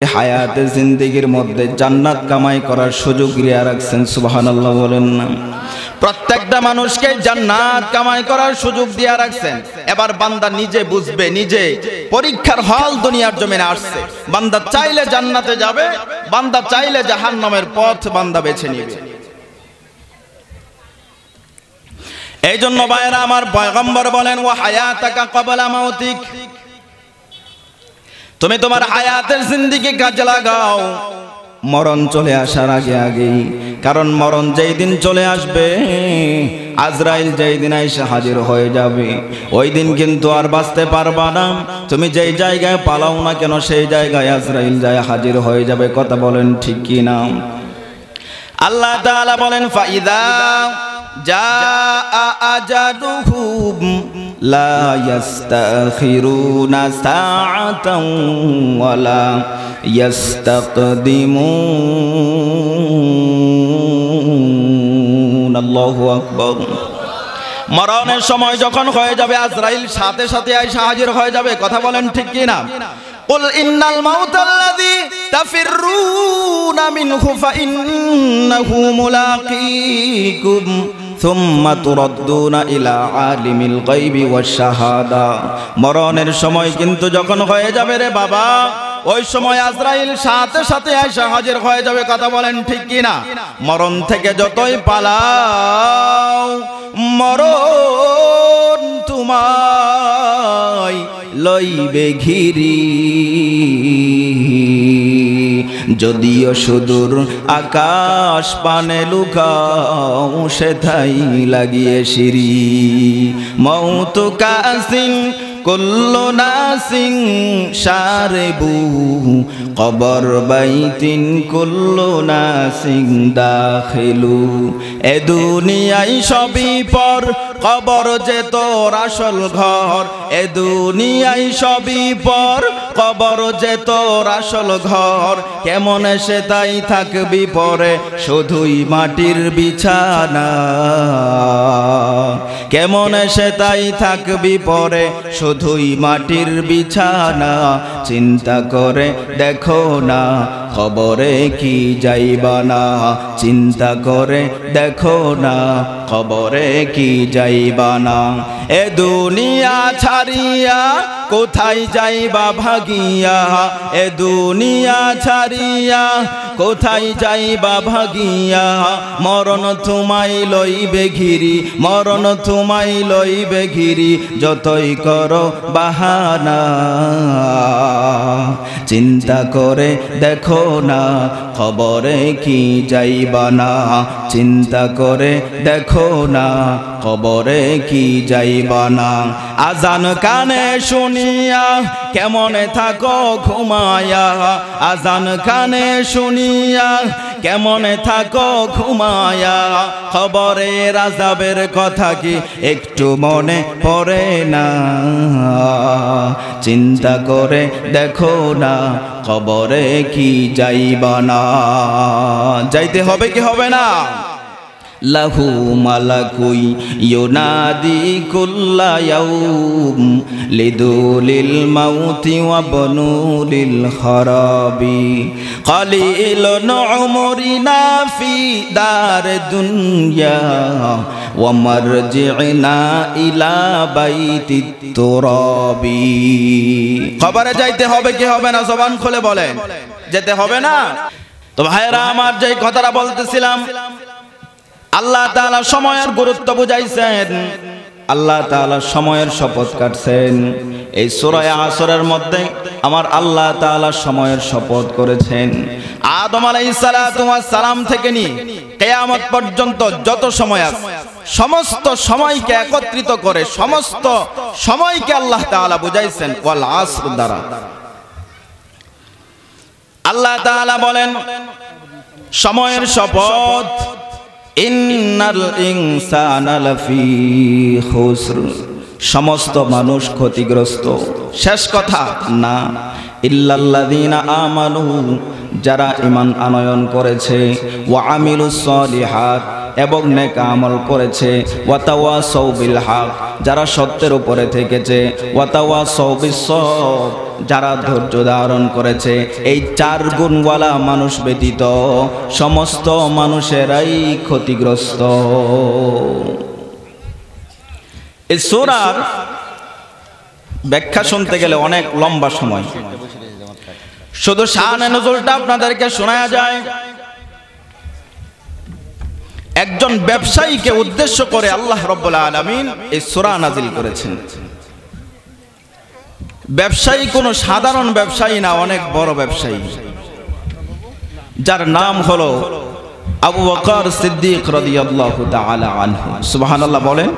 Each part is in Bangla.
হায়াতে জিন্দেগির মধ্যে জান্নাত কামাই করার সুযোগ দিয়ে রাখছেন। সুবহানাল্লাহ বলেন না? প্রত্যেকটা মানুষকে জান্নাত কামাই করার সুযোগ দিয়ে রাখছেন। এবার বান্দা নিজে বুঝবে, নিজে পরীক্ষার হল দুনিয়ার জমিনে আসছে। বান্দা চাইলে জান্নাতে যাবে, বান্দা চাইলে জাহান্নামের পথ বান্দা বেছে নেবে। এই জন্য ভাইরা আমার, পয়গম্বর বলেন ওয়া হায়াতাকা ক্বাবলা মাউতিক, তুমি তোমার হায়াতের জিন্দেগি কাজে লাগাও মরণ চলে আসার আগে আগেই। কারণ মরণ যেই দিন চলে আসবে, আজরাইল যেই দিন এসে হাজির হয়ে যাবে, ওই দিন কিন্তু আর বাঁচতে পারবা না। তুমি যেই জায়গায় পালাও না কেন, সেই জায়গায় আজরাইল যায় হাজির হয়ে যাবে। কথা বলেন ঠিক কি না? আল্লাহ তাআলা বলেন ফাইদা জাআ আজালুহুম লা ইস্তাখিরুনা সাআতান ওয়ালা ইস্তাকদিমুন। আল্লাহু আকবার। মরণের সময় যখন হয়ে যাবে, আজরাইল সাথে সাথে এসে হাজির হয়ে যাবে। কথা বলেন ঠিক কি না? কুল ইন্নাল মাউতাল্লাযী তাফিররুনা মিনহু ফাইন্নাহু মুলাকীকুম সুম্মা তুরাদ্দুনা ইলা আলিমিল গায়বি ওয়াশ শাহাদা। মরণের সময় কিন্তু যখন হয়ে যাবে রে বাবা, ওই সময় আজরাইল সাথে সাথে এসে হাজির হয়ে যাবে। কথা বলেন ঠিক কি না? মরণ থেকে যতই পালাও, মরণ তোমায় লইবে ঘিরি। যদিও সুদূর আকাশ পানে লুকাও, সেথাই লাগিয়ে সিঁড়ি। মৌতু কাসিন কুল্লু নাসিং শারিবু, কবর বাইতিন কুল্লু নাসিং দাখিলু। এ দুনিয়ায় সবই পর, কবর যে তোর আসল ঘর। এ দুনিয়ায় সবই পর, কবর যে তোর আসল ঘর। কেমন সে তাই থাকবি পরে, শুধুই মাটির বিছানা। কেমন সে তাই থাকবি পরে, শুধুই মাটির বিছানা। চিন্তা করে দেখো না, খবরে কি যাইবা না। চিন্তা করে দেখো না, খবরে কি যাইবা না। এ দুনিয়া ছাড়িয়া কোথায় যাইবা ভাগিয়া। এ দুনিয়া ছাড়িয়া কোথায় যাইবা ভাগিয়া। মরণ তোমায় লইবে ঘিরি, মরণ তোমায় লইবে ঘিরি। যতই করো বাহানা, চিন্তা করে দেখো না, খবরে কি যাইবা না। চিন্তা করে দেখো না, খবরে কি যাইবা না। আজান কানে শুনিয়া কেমনে থাকো ঘুমায়া। আজান কানে শুনিয়া কেমনে থাকো ঘুমায়া। খবরের আযাবের কথা কি একটু মনে পড়ে না। চিন্তা করে দেখো না, খবরে কি যাইবা না। যাইতে হবে কি হবে না? লাহু মালাকুই ইউনাদি কুল্লা ইয়াউম লিদুলিল মাউতি ওয়া বনুলিল খারাবি। কালিলুন উমরিনা ফি দার দুনিয়া ওয়া মারজি'না ইলা বাইতিত তুরাবি। খবরে যাইতে হবে কি হবে না? জবান খুলে বলেন। যেতে হবে না? তো ভাইরা আমার, যে কথাটা বলতেছিলাম, আল্লাহ তাআলা সময়ের গুরুত্ব বুঝাইছেন। আল্লাহ তাআলা সময়ের শপথ কাটছেন। এই সূরা আসরের মধ্যে আমার আল্লাহ তাআলা সময়ের শপথ করেছেন। আদম আলাইহিস সালাতু ওয়াস সালাম থেকে নিয়ে কিয়ামত পর্যন্ত যত সময় আছে, সমস্ত সময়কে একত্রিত করে সমস্ত সময়কে আল্লাহ তাআলা বুঝাইছেন ওয়াল আসর দ্বারা। আল্লাহ তাআলা বলেন সময়ের শপথ, ইন্নাল ইনসানা লাফি খুসর, সমস্ত মানুষ ক্ষতিগ্রস্ত। শেষ কথা না, ইল্লাল্লাযীনা আমানু, যারা ঈমান আনয়ন করেছে, ওয়া আমিলুস সলিহাত, এবং নেক আমল করেছে, ওয়া তাওয়াসাউ বিল হক, যারা সত্যের উপরে থেকেছে, ওয়া তাওয়াসাউ বিস সবর, যারা ধৈর্য ধারণ করেছে, এই 4 গুণওয়ালা মানুষ ব্যতীত সমস্ত মানুষেরাই ক্ষতিগ্রস্ত। এই সূরার ব্যাখ্যা শুনতে গেলে অনেক লম্বা সময়, শুধু শানে নুজুলটা আপনাদেরকে শোনা যায়। একজন ব্যবসায়ীকে উদ্দেশ্য করে আল্লাহ রাব্বুল আলামিন এই সূরা নাজিল করেছেন। ব্যবসায়ী কোনো সাধারণ ব্যবসায়ী না, অনেক বড় ব্যবসায়ী, যার নাম হলো আবু বকর সিদ্দিক রাদিয়াল্লাহু তাআলা আনহু। সুবহানাল্লাহ বলেন।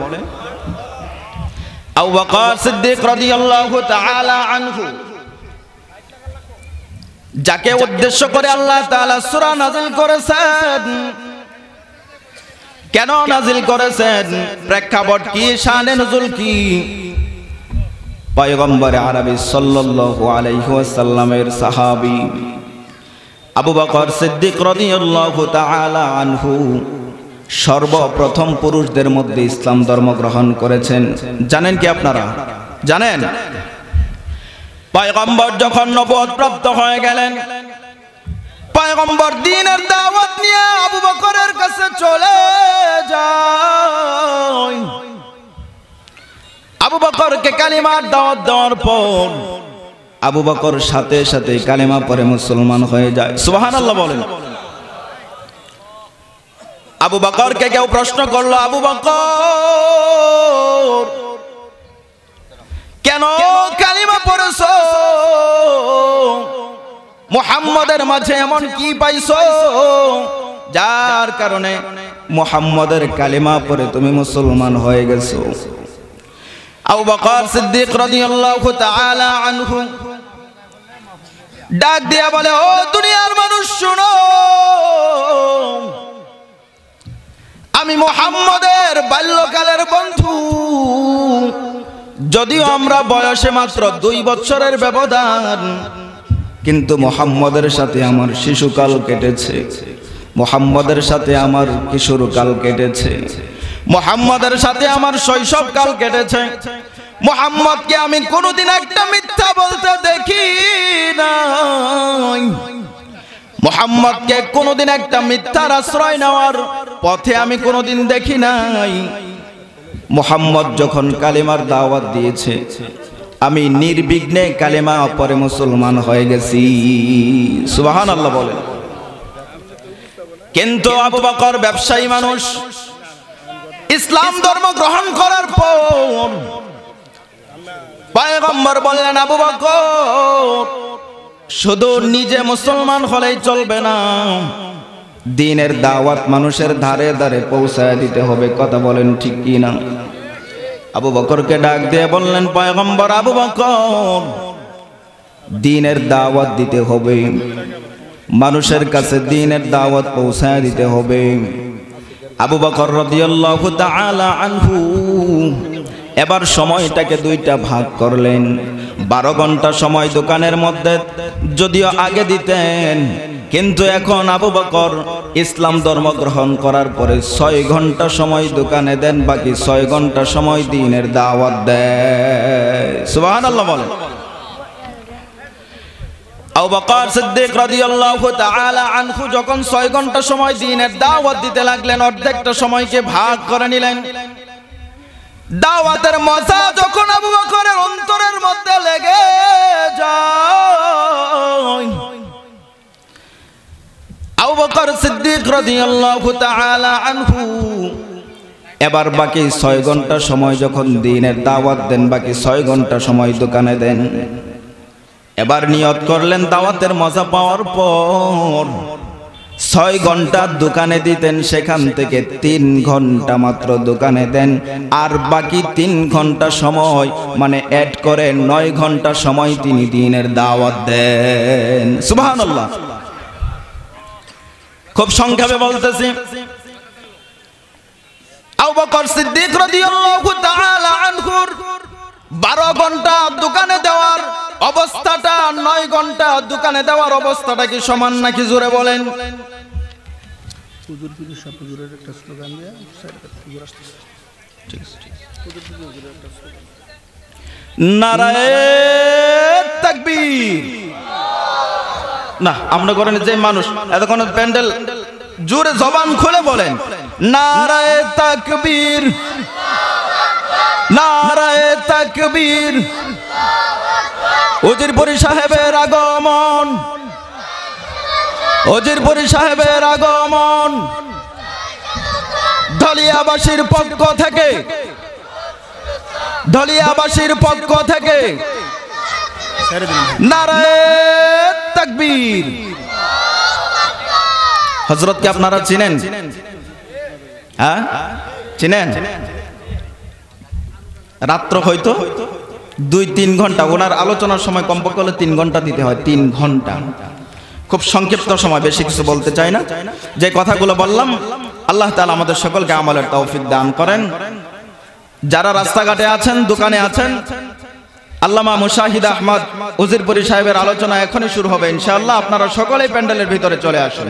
আবু বকর সিদ্দিক রাদিয়াল্লাহু তাআলা আনহু, যাকে উদ্দেশ্য করে আল্লাহ তাআলা সূরা নাজিল করেছেন। কেন নাজিল করেছেন, প্রেক্ষাপট কি, শানে নুজুল কি? পয়গম্বর আরবি সাল্লাল্লাহু আলাইহি ওয়াসাল্লামের সাহাবী আবু বকর সিদ্দিক রাদিয়াল্লাহু তাআলা আনহু সর্বপ্রথম পুরুষদের মধ্যে ইসলাম ধর্ম গ্রহণ করেছেন। জানেন কি আপনারা? জানেন? পয়গম্বর যখন নবুয়ত প্রাপ্ত হয়ে গেলেন, পয়গম্বর দ্বীনের দাওয়াত নিয়ে আবু বকরের কাছে চলে যায়। আবু বকরকে কালিমার দাওয়াত দেওয়ার পর আবু বকর সাথে সাথে কালিমা পড়ে মুসলমান হয়ে যায়। সুবহানাল্লাহ বলেন। আবু বকরকে কেউ প্রশ্ন করলো, আবু বকর কেন কালিমা পড়েছো? মুহাম্মদের মাঝে এমন কি পাইছো যার কারণে মুহাম্মদের কালিমা পড়ে তুমি মুসলমান হয়ে গেছো? আবু বকর সিদ্দিক রাদিয়াল্লাহু তাআলা আনহু ডাক দিয়া বলে, ও দুনিয়ার মানুষ শুনো, আমি মুহাম্মদের বাল্যকালের বন্ধু। যদিও আমরা বয়সে মাত্র 2 বছরের ব্যবধান, কিন্তু মুহাম্মদের সাথে আমার শিশুকাল কেটেছে, মুহাম্মদের সাথে আমার কিশোরকাল কেটেছে, মুহাম্মদের সাথে আমার শৈশবকাল কেটেছে। মুহাম্মদকে আমি কোনোদিন একটা মিথ্যা বলতে দেখি নাই, মুহাম্মদকে কোনোদিন একটা মিথ্যার আশ্রয় নেওয়ার পথে আমি কোনোদিন দেখি নাই। মুহাম্মদ যখন কালিমার দাওয়াত দিয়েছে, আমি নির্বিঘ্নে কালিমা পড়ে মুসলমান হয়ে গেছি। সুবহানাল্লাহ বলেন। কিন্তু আবু বকর ব্যবসায়ী মানুষ, ইসলাম ধর্ম গ্রহণ করার পর পয়গম্বর বললেন, আবু বকর শুধু নিজে মুসলমান হলেই চলবে না, দ্বীনের দাওয়াত মানুষের ধারে ধারে পৌঁছায় দিতে হবে। কথা বলেন ঠিক কি না? আবু বকরকে ডাক দিয়ে বললেন, পয়গম্বর আবু বকর, দ্বীনের দাওয়াত দিতে হবে, মানুষের কাছে দ্বীনের দাওয়াত পৌঁছায় দিতে হবে। আবু বকর রাদিয়াল্লাহু তাআলা আনহু এবার সময়টাকে 2টা ভাগ করলেন। 12 ঘন্টা সময় দোকানের মধ্যে যদিও আগে দিতেন, কিন্তু এখন আবু বকর ইসলাম ধর্ম গ্রহণ করার পরে 6 ঘন্টা সময় দোকানে দেন, বাকি 6 ঘন্টা সময় দ্বীনের দাওয়াত দেয়। সুবহানাল্লাহ বলেন। আবু বকর সিদ্দিক রাদিয়াল্লাহু তাআলা আনহু যখন 6 ঘন্টা সময় দ্বীনের দাওয়াত দিতে লাগলেন, অর্ধেকটা সময়কে ভাগ করে নিলেন। দাওয়াতের মজা যখন আবু বকরের অন্তরের মধ্যে লেগে যায়, আবু বকর সিদ্দিক রাদিয়াল্লাহু তাআলা আনহু এবার বাকি 6 ঘন্টা সময় যখন দ্বীনের দাওয়াত দেন, বাকি 6 ঘন্টা সময় দোকানে দেন। এবার নিয়ত করলেন, দাওয়াতের মজা পাওয়ার পর 6 ঘন্টা দোকানে দিতেন, সেখান থেকে 3 ঘন্টা মাত্র দোকানে দেন, আর বাকি 3 ঘন্টা সময় মানে অ্যাড করে 9 ঘন্টা সময় তিনি দ্বীনের দাওয়াত দেন। সুবহানাল্লাহ। খুব সংক্ষেপে বলতেছি, আবু বকর সিদ্দিক রাদিয়াল্লাহু তাআলা আনহুর 12 ঘন্টা দোকানে দেওয়ার অবস্থাটা 9 ঘন্টা দোকানে দেওয়ার অবস্থাটা কি সমান নাকি? জোরে বলেন। হুজুর পীর সাহেব হুজুরের একটা স্লোগান দেয়া, হুজুর আসছে। ঠিক আছে। হুজুর পীর হুজুরের একটা স্লোগান। নারায়ে তাকবীর। না, আমরা করেন যে মানুষ এতক্ষণ প্যান্ডেল জোরে জবান খুলে বলেন নারায়ে তাকবীর, নারায়ে তাকবীর। উজিরপুরি সাহেবের আগমন, উজিরপুরি সাহেবের আগমন। ধলিয়াবাসীর পক্ষ থেকে, ধলিয়াবাসীর পক্ষ থেকে নারায়ে তাকবীর। হযরতকে আপনারা চিনেন? হ্যাঁ চিনেন? রাত্র হয়তো 2-3 ঘন্টা, ওনার আলোচনার সময় কমপক্ষে হলে 3 ঘন্টা দিতে হয়, 3 ঘন্টা। খুব সংক্ষিপ্ত সময়, বেশি কিছু বলতে চাই না। যে কথাগুলো বললাম আল্লাহ তাআলা আমাদের সকলকে আমলের তৌফিক দান করেন। যারা রাস্তাঘাটে আছেন, দোকানে আছেন, আল্লামা মুশাহিদ আহমদ উজিরপুরি সাহেবের আলোচনা এখনই শুরু হবে ইনশাআল্লাহ। আপনারা সকলেই প্যান্ডেলের ভিতরে চলে আসুন।